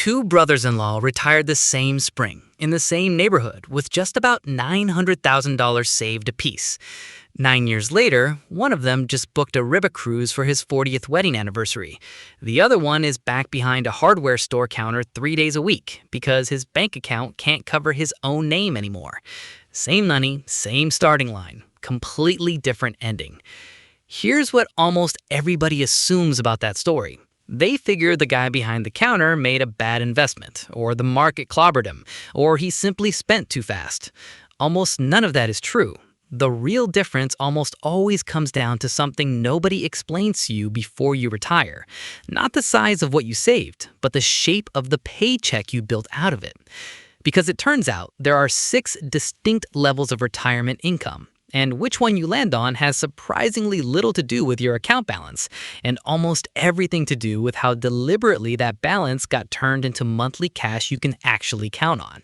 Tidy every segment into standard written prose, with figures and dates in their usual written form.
Two brothers-in-law retired the same spring in the same neighborhood with just about $900,000 saved apiece. 9 years later, one of them just booked a riba cruise for his 40th wedding anniversary. The other one is back behind a hardware store counter 3 days a week because his bank account can't cover his own name anymore. Same money, same starting line, completely different ending. Here's what almost everybody assumes about that story. They figure the guy behind the counter made a bad investment, or the market clobbered him, or he simply spent too fast. Almost none of that is true. The real difference almost always comes down to something nobody explains to you before you retire. Not the size of what you saved, but the shape of the paycheck you built out of it. Because it turns out there are 6 distinct levels of retirement income. And which one you land on has surprisingly little to do with your account balance, and almost everything to do with how deliberately that balance got turned into monthly cash you can actually count on.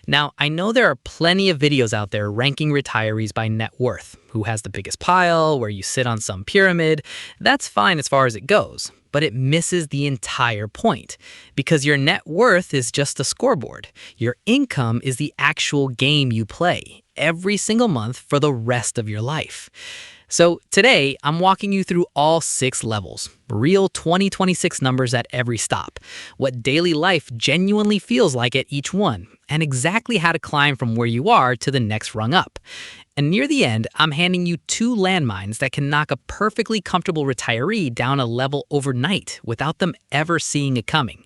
Now, I know there are plenty of videos out there ranking retirees by net worth, who has the biggest pile, where you sit on some pyramid. That's fine as far as it goes, but it misses the entire point. Because your net worth is just a scoreboard. Your income is the actual game you play every single month for the rest of your life. So today, I'm walking you through all 6 levels, real 2026 numbers at every stop, what daily life genuinely feels like at each one, and exactly how to climb from where you are to the next rung up. And near the end, I'm handing you 2 landmines that can knock a perfectly comfortable retiree down a level overnight without them ever seeing it coming.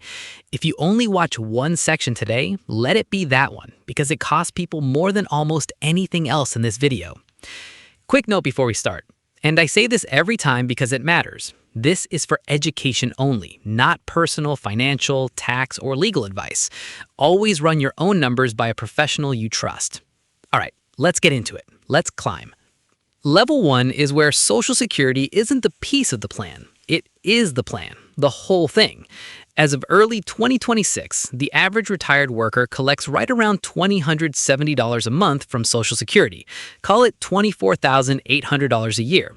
If you only watch one section today, let it be that one, because it costs people more than almost anything else in this video. Quick note before we start, and I say this every time because it matters. This is for education only, not personal, financial, tax, or legal advice. Always run your own numbers by a professional you trust. All right, let's get into it. Let's climb. Level 1 is where Social Security isn't the piece of the plan. It is the plan, the whole thing. As of early 2026, the average retired worker collects right around $2,070 a month from Social Security. Call it $24,800 a year.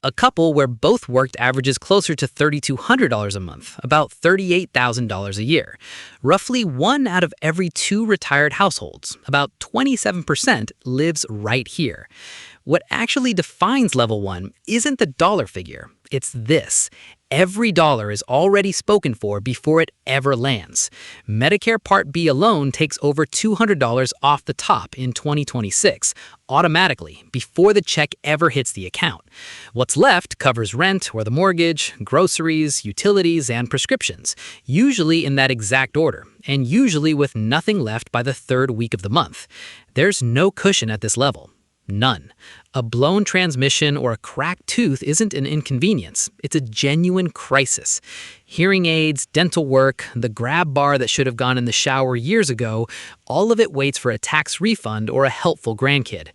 A couple where both worked averages closer to $3,200 a month, about $38,000 a year. Roughly 1 out of every 2 retired households, about 27%, lives right here. What actually defines level 1 isn't the dollar figure. It's this. Every dollar is already spoken for before it ever lands. Medicare Part B alone takes over $200 off the top in 2026, automatically, before the check ever hits the account. What's left covers rent or the mortgage, groceries, utilities, and prescriptions, usually in that exact order, and usually with nothing left by the 3rd week of the month. There's no cushion at this level. None. A blown transmission or a cracked tooth isn't an inconvenience. It's a genuine crisis. Hearing aids, dental work, the grab bar that should have gone in the shower years ago, all of it waits for a tax refund or a helpful grandkid.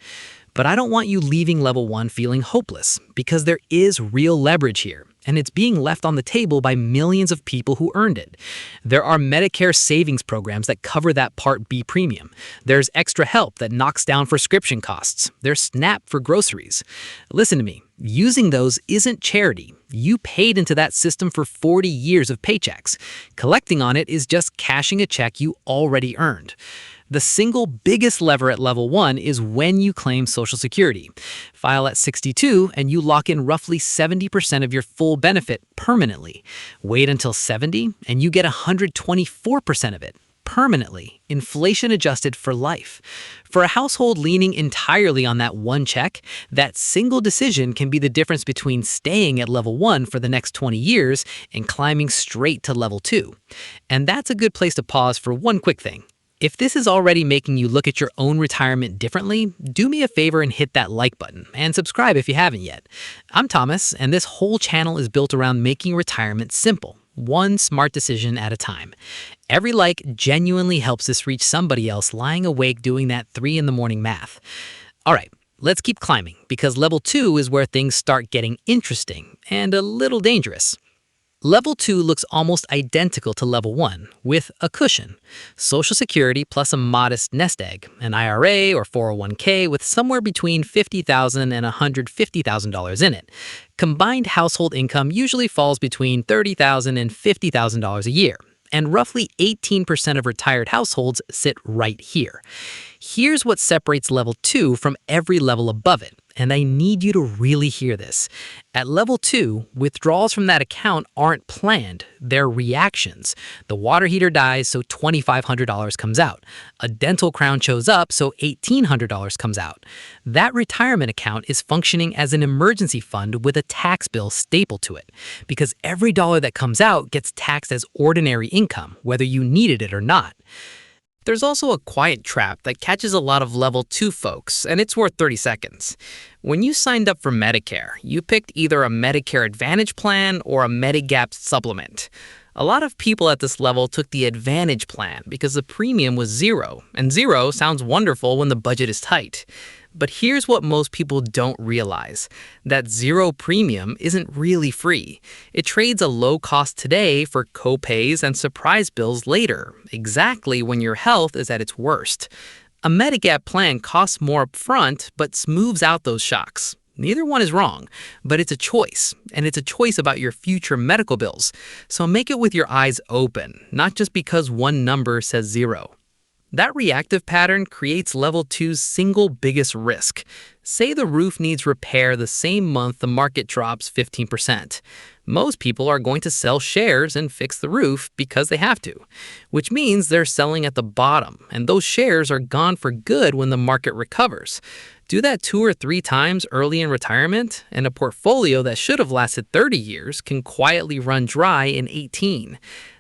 But I don't want you leaving level 1 feeling hopeless, because there is real leverage here, and it's being left on the table by millions of people who earned it. There are Medicare savings programs that cover that Part B premium. There's extra help that knocks down prescription costs. There's SNAP for groceries. Listen to me, using those isn't charity. You paid into that system for 40 years of paychecks. Collecting on it is just cashing a check you already earned. The single biggest lever at level 1 is when you claim Social Security. File at 62 and you lock in roughly 70% of your full benefit permanently. Wait until 70 and you get 124% of it permanently, inflation adjusted for life. For a household leaning entirely on that one check, that single decision can be the difference between staying at level 1 for the next 20 years and climbing straight to level 2. And that's a good place to pause for one quick thing. If this is already making you look at your own retirement differently, do me a favor and hit that like button, and subscribe if you haven't yet. I'm Thomas, and this whole channel is built around making retirement simple, one smart decision at a time. Every like genuinely helps us reach somebody else lying awake doing that 3 a.m. math. All right, let's keep climbing, because level 2 is where things start getting interesting and a little dangerous. Level 2 looks almost identical to Level 1, with a cushion. Social Security plus a modest nest egg, an IRA or 401k with somewhere between $50,000 and $150,000 in it. Combined household income usually falls between $30,000 and $50,000 a year. and roughly 18% of retired households sit right here. Here's what separates level 2 from every level above it, and I need you to really hear this. At level 2, withdrawals from that account aren't planned, they're reactions. The water heater dies, so $2,500 comes out. A dental crown shows up, so $1,800 comes out. That retirement account is functioning as an emergency fund with a tax bill stapled to it, because every dollar that comes out gets taxed as ordinary income, whether you needed it or not. There's also a quiet trap that catches a lot of level 2 folks, and it's worth 30 seconds. When you signed up for Medicare, you picked either a Medicare Advantage plan or a Medigap supplement. A lot of people at this level took the Advantage plan because the premium was zero, and zero sounds wonderful when the budget is tight. But here's what most people don't realize. That zero premium isn't really free. It trades a low cost today for co-pays and surprise bills later, exactly when your health is at its worst. A Medigap plan costs more upfront, but smooths out those shocks. Neither one is wrong, but it's a choice, and it's a choice about your future medical bills. So make it with your eyes open, not just because one number says zero. That reactive pattern creates level 2's single biggest risk. Say the roof needs repair the same month the market drops 15%. Most people are going to sell shares and fix the roof because they have to, which means they're selling at the bottom, and those shares are gone for good when the market recovers. Do that 2 or 3 times early in retirement, and a portfolio that should have lasted 30 years can quietly run dry in 18.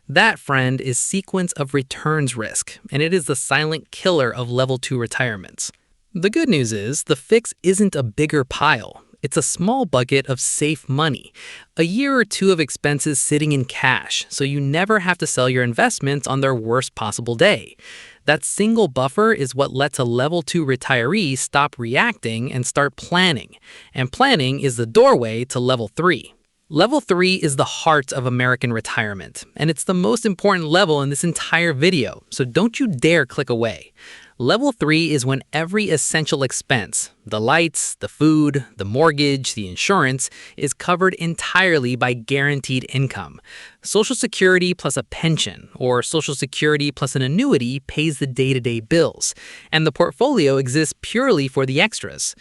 That, friend, is sequence of returns risk, and it is the silent killer of level 2 retirements. The good news is the fix isn't a bigger pile. It's a small bucket of safe money, a year or 2 of expenses sitting in cash, so you never have to sell your investments on their worst possible day. That single buffer is what lets a level 2 retiree stop reacting and start planning. And planning is the doorway to level 3. Level 3 is the heart of American retirement, and it's the most important level in this entire video, so don't you dare click away. Level 3 is when every essential expense, the lights, the food, the mortgage, the insurance, is covered entirely by guaranteed income. Social Security plus a pension, or Social Security plus an annuity pays the day-to-day bills, and the portfolio exists purely for the extras.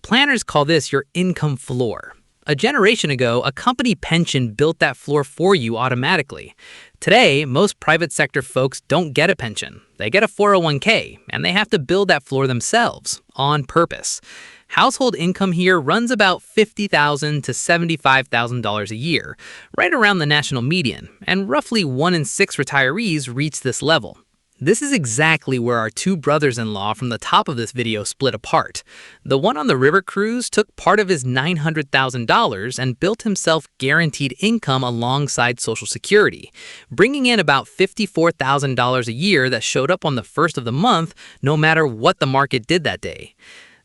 Planners call this your income floor. A generation ago, a company pension built that floor for you automatically. Today, most private sector folks don't get a pension. They get a 401k, and they have to build that floor themselves, on purpose. Household income here runs about $50,000 to $75,000 a year, right around the national median, and roughly 1 in 6 retirees reach this level. This is exactly where our 2 brothers-in-law from the top of this video split apart. The one on the river cruise took part of his $900,000 and built himself guaranteed income alongside Social Security, bringing in about $54,000 a year that showed up on the first of the month no matter what the market did that day.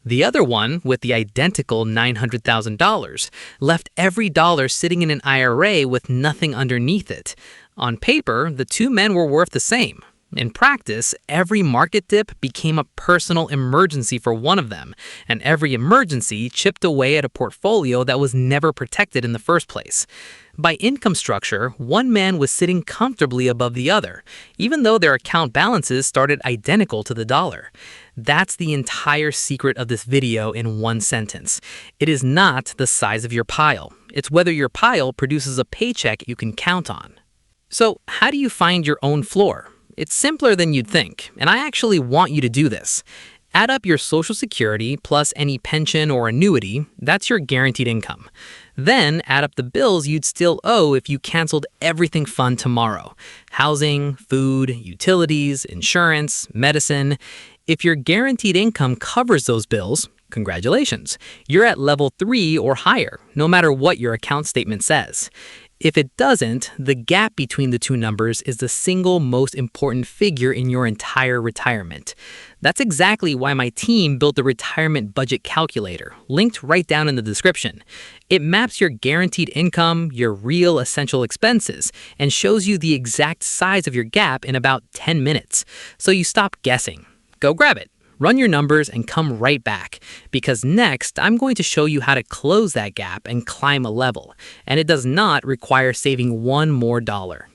The other one, with the identical $900,000, left every dollar sitting in an IRA with nothing underneath it. On paper, the 2 men were worth the same. In practice, every market dip became a personal emergency for one of them, and every emergency chipped away at a portfolio that was never protected in the first place. By income structure, one man was sitting comfortably above the other, even though their account balances started identical to the dollar. That's the entire secret of this video in one sentence. It is not the size of your pile. It's whether your pile produces a paycheck you can count on. So, how do you find your own floor? It's simpler than you'd think, and I actually want you to do this. Add up your Social Security plus any pension or annuity, that's your guaranteed income. Then add up the bills you'd still owe if you canceled everything fun tomorrow. Housing, food, utilities, insurance, medicine. If your guaranteed income covers those bills, congratulations, you're at level 3 or higher, no matter what your account statement says. If it doesn't, the gap between the 2 numbers is the single most important figure in your entire retirement. That's exactly why my team built the retirement budget calculator, linked right down in the description. It maps your guaranteed income, your real essential expenses, and shows you the exact size of your gap in about 10 minutes. So you stop guessing. Go grab it. Run your numbers and come right back, because next I'm going to show you how to close that gap and climb a level, and it does not require saving one more dollar.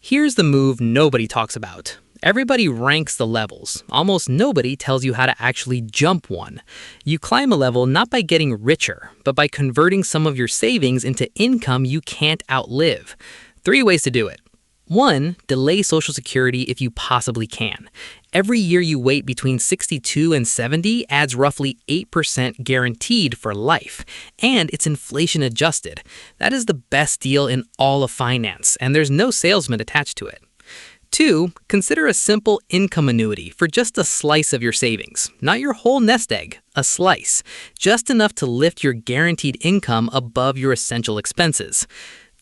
Here's the move nobody talks about. Everybody ranks the levels. Almost nobody tells you how to actually jump one. You climb a level not by getting richer, but by converting some of your savings into income you can't outlive. 3 ways to do it. 1. Delay Social Security if you possibly can. Every year you wait between 62 and 70 adds roughly 8% guaranteed for life, and it's inflation adjusted. That is the best deal in all of finance, and there's no salesman attached to it. 2. Consider a simple income annuity for just a slice of your savings. Not your whole nest egg, a slice. Just enough to lift your guaranteed income above your essential expenses.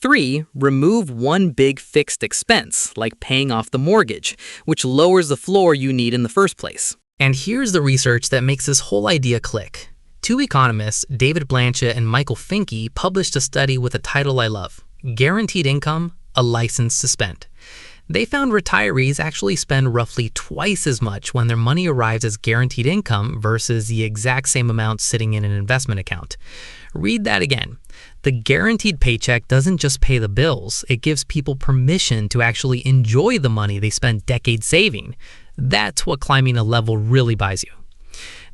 3. Remove one big fixed expense, like paying off the mortgage, which lowers the floor you need in the first place. And here's the research that makes this whole idea click. 2 economists, David Blanchett and Michael Finke, published a study with a title I love, Guaranteed Income, a License to Spend. They found retirees actually spend roughly twice as much when their money arrives as guaranteed income versus the exact same amount sitting in an investment account. Read that again. The guaranteed paycheck doesn't just pay the bills, it gives people permission to actually enjoy the money they spent decades saving. That's what climbing a level really buys you.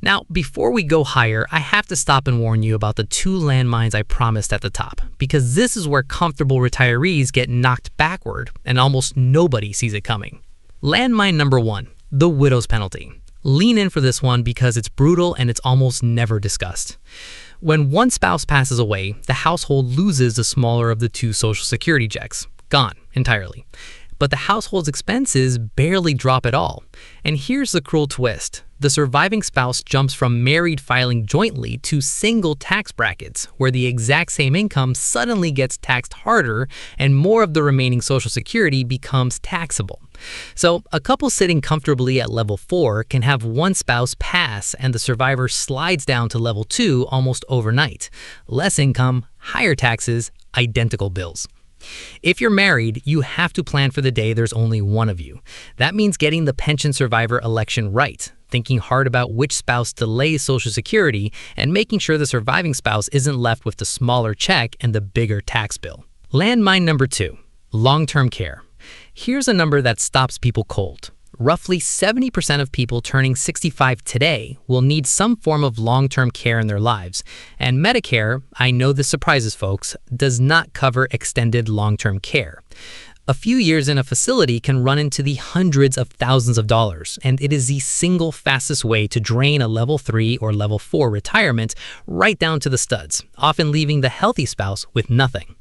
Now, before we go higher, I have to stop and warn you about the 2 landmines I promised at the top, because this is where comfortable retirees get knocked backward and almost nobody sees it coming. Landmine number 1, the widow's penalty. Lean in for this one because it's brutal and it's almost never discussed. When one spouse passes away, the household loses the smaller of the 2 Social Security checks. Gone entirely. But the household's expenses barely drop at all. And here's the cruel twist. The surviving spouse jumps from married filing jointly to single tax brackets, where the exact same income suddenly gets taxed harder and more of the remaining Social Security becomes taxable. So a couple sitting comfortably at level 4 can have one spouse pass and the survivor slides down to level 2 almost overnight. Less income, higher taxes, identical bills. If you're married, you have to plan for the day there's only one of you. That means getting the pension survivor election right, thinking hard about which spouse delays Social Security, and making sure the surviving spouse isn't left with the smaller check and the bigger tax bill. Landmine number 2, long-term care. Here's a number that stops people cold. Roughly 70% of people turning 65 today will need some form of long-term care in their lives. And Medicare, I know this surprises folks, does not cover extended long-term care. A few years in a facility can run into the hundreds of thousands of dollars, and it is the single fastest way to drain a level 3 or level 4 retirement right down to the studs, often leaving the healthy spouse with nothing.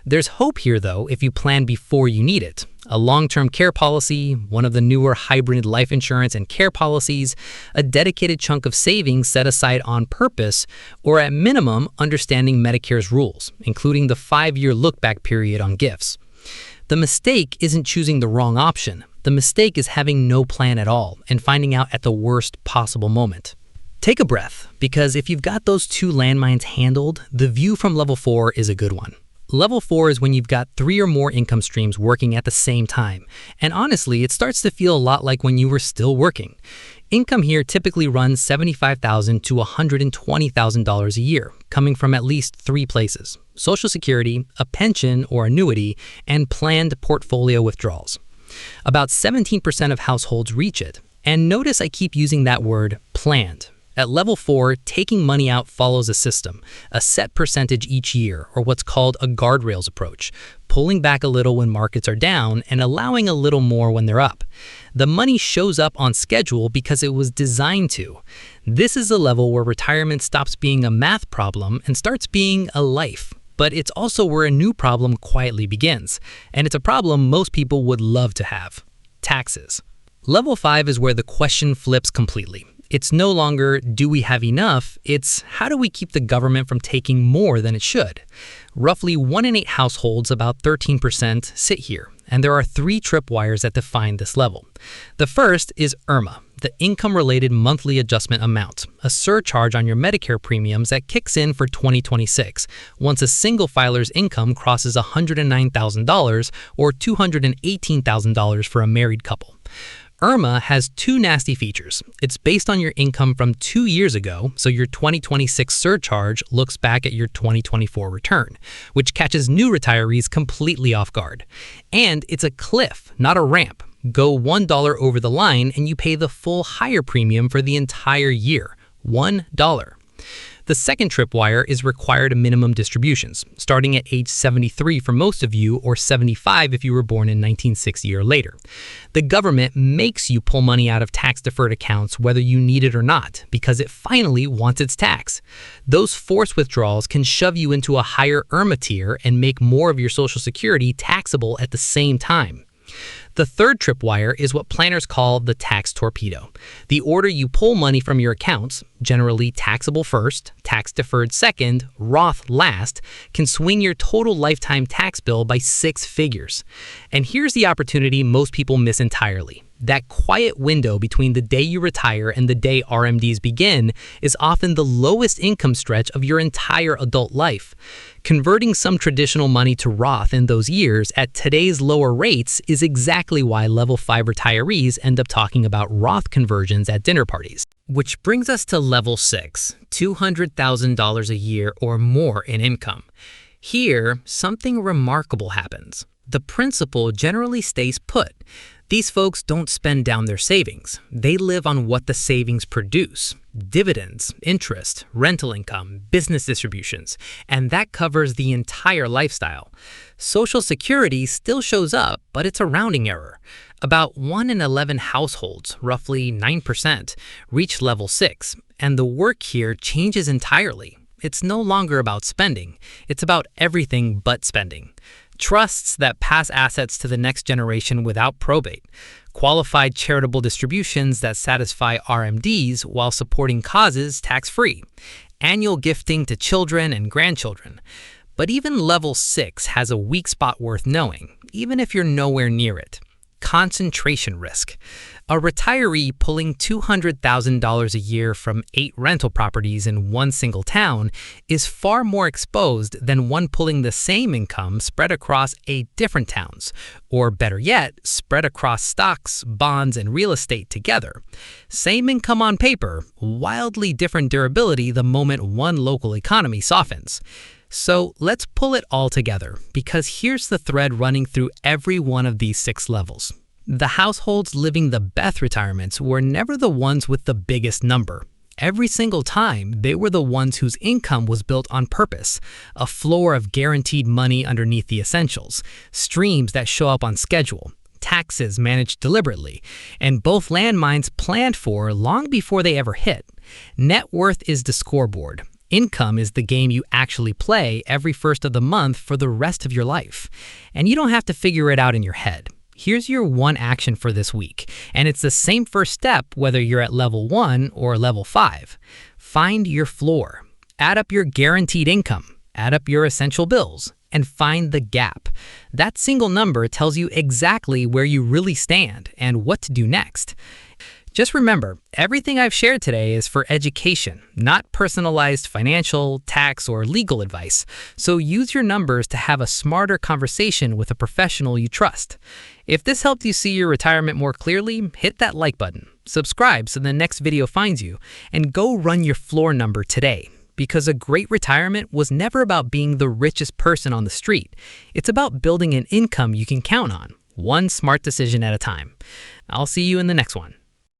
There's hope here, though, if you plan before you need it. A long-term care policy, one of the newer hybrid life insurance and care policies, a dedicated chunk of savings set aside on purpose, or at minimum, understanding Medicare's rules, including the 5-year look-back period on gifts. The mistake isn't choosing the wrong option. The mistake is having no plan at all and finding out at the worst possible moment. Take a breath, because if you've got those 2 landmines handled, the view from level 4 is a good one. Level 4 is when you've got 3 or more income streams working at the same time. And honestly, it starts to feel a lot like when you were still working. Income here typically runs $75,000 to $120,000 a year, coming from at least 3 places: Social Security, a pension or annuity, and planned portfolio withdrawals. About 17% of households reach it. And notice I keep using that word, planned. At level 4, taking money out follows a system, a set percentage each year, or what's called a guardrails approach, pulling back a little when markets are down and allowing a little more when they're up. The money shows up on schedule because it was designed to. This is the level where retirement stops being a math problem and starts being a life. But it's also where a new problem quietly begins, and it's a problem most people would love to have: taxes. Level 5 is where the question flips completely. It's no longer, do we have enough? It's, how do we keep the government from taking more than it should? Roughly 1 in 8 households, about 13%, sit here, and there are 3 tripwires that define this level. The first is IRMAA, the Income-Related Monthly Adjustment Amount, a surcharge on your Medicare premiums that kicks in for 2026 once a single filer's income crosses $109,000 or $218,000 for a married couple. IRMAA has two nasty features. It's based on your income from 2 years ago, so your 2026 surcharge looks back at your 2024 return, which catches new retirees completely off guard. And it's a cliff, not a ramp. Go $1 over the line and you pay the full higher premium for the entire year. $1. The second tripwire is required minimum distributions, starting at age 73 for most of you or 75 if you were born in 1960 or later. The government makes you pull money out of tax-deferred accounts whether you need it or not, because it finally wants its tax. Those forced withdrawals can shove you into a higher IRMAA tier and make more of your Social Security taxable at the same time. The third tripwire is what planners call the tax torpedo. The order you pull money from your accounts, generally taxable first, tax deferred second, Roth last, can swing your total lifetime tax bill by 6 figures. And here's the opportunity most people miss entirely. That quiet window between the day you retire and the day RMDs begin is often the lowest income stretch of your entire adult life. Converting some traditional money to Roth in those years at today's lower rates is exactly why Level 5 retirees end up talking about Roth conversions at dinner parties. Which brings us to Level 6, $200,000 a year or more in income. Here, something remarkable happens. The principal generally stays put. These folks don't spend down their savings. They live on what the savings produce: dividends, interest, rental income, business distributions, and that covers the entire lifestyle. Social Security still shows up, but it's a rounding error. About 1 in 11 households, roughly 9%, reach Level 6, and the work here changes entirely. It's no longer about spending. It's about everything but spending. Trusts that pass assets to the next generation without probate, qualified charitable distributions that satisfy RMDs while supporting causes tax-free, annual gifting to children and grandchildren. But even Level 6 has a weak spot worth knowing, even if you're nowhere near it: concentration risk. A retiree pulling $200,000 a year from 8 rental properties in one single town is far more exposed than one pulling the same income spread across 8 different towns, or better yet, spread across stocks, bonds, and real estate together. Same income on paper, wildly different durability the moment one local economy softens. So let's pull it all together, because here's the thread running through every one of these 6 levels. The households living the best retirements were never the ones with the biggest number. Every single time, they were the ones whose income was built on purpose: a floor of guaranteed money underneath the essentials, streams that show up on schedule, taxes managed deliberately, and both landmines planned for long before they ever hit. Net worth is the scoreboard. Income is the game you actually play every first of the month for the rest of your life. And you don't have to figure it out in your head. Here's your one action for this week, and it's the same first step whether you're at Level 1 or Level 5. Find your floor. Add up your guaranteed income. Add up your essential bills. And find the gap. That single number tells you exactly where you really stand and what to do next. Just remember, everything I've shared today is for education, not personalized financial, tax, or legal advice. So use your numbers to have a smarter conversation with a professional you trust. If this helped you see your retirement more clearly, hit that like button, subscribe so the next video finds you, and go run your floor number today. Because a great retirement was never about being the richest person on the street. It's about building an income you can count on, one smart decision at a time. I'll see you in the next one.